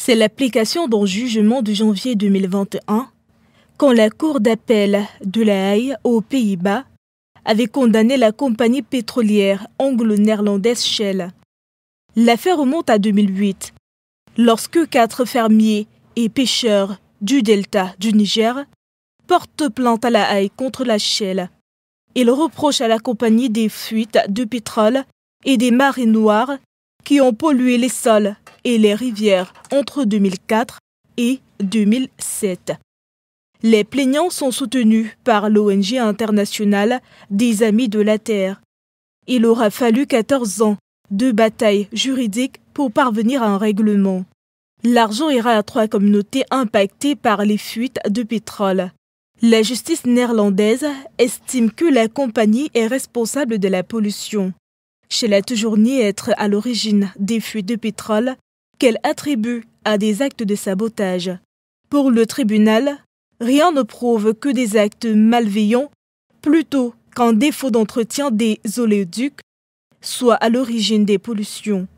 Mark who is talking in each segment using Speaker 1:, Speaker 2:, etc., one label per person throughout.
Speaker 1: C'est l'application d'un jugement de janvier 2021 quand la Cour d'appel de La Haye aux Pays-Bas avait condamné la compagnie pétrolière anglo-néerlandaise Shell. L'affaire remonte à 2008, lorsque 4 fermiers et pêcheurs du delta du Niger portent plainte à La Haye contre la Shell. Ils reprochent à la compagnie des fuites de pétrole et des marées noires qui ont pollué les sols et les rivières entre 2004 et 2007. Les plaignants sont soutenus par l'ONG internationale des Amis de la Terre. Il aura fallu 14 ans de bataille juridique pour parvenir à un règlement. L'argent ira à 3 communautés impactées par les fuites de pétrole. La justice néerlandaise estime que la compagnie est responsable de la pollution. Shell a toujours nié être à l'origine des fuites de pétrole qu'elle attribue à des actes de sabotage. Pour le tribunal, rien ne prouve que des actes malveillants plutôt qu'un défaut d'entretien des oléoducs soit à l'origine des pollutions.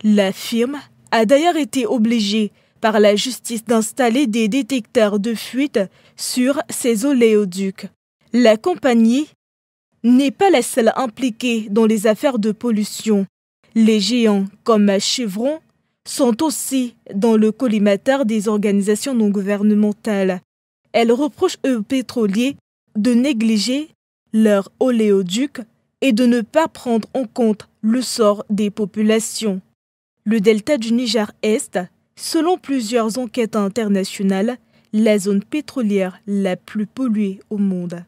Speaker 1: La firme a d'ailleurs été obligée par la justice d'installer des détecteurs de fuite sur ces oléoducs. La compagnie n'est pas la seule impliquée dans les affaires de pollution. Les géants comme Chevron sont aussi dans le collimateur des organisations non gouvernementales. Elles reprochent aux pétroliers de négliger leurs oléoducs et de ne pas prendre en compte le sort des populations. Le delta du Niger-Est, selon plusieurs enquêtes internationales, la zone pétrolière la plus polluée au monde.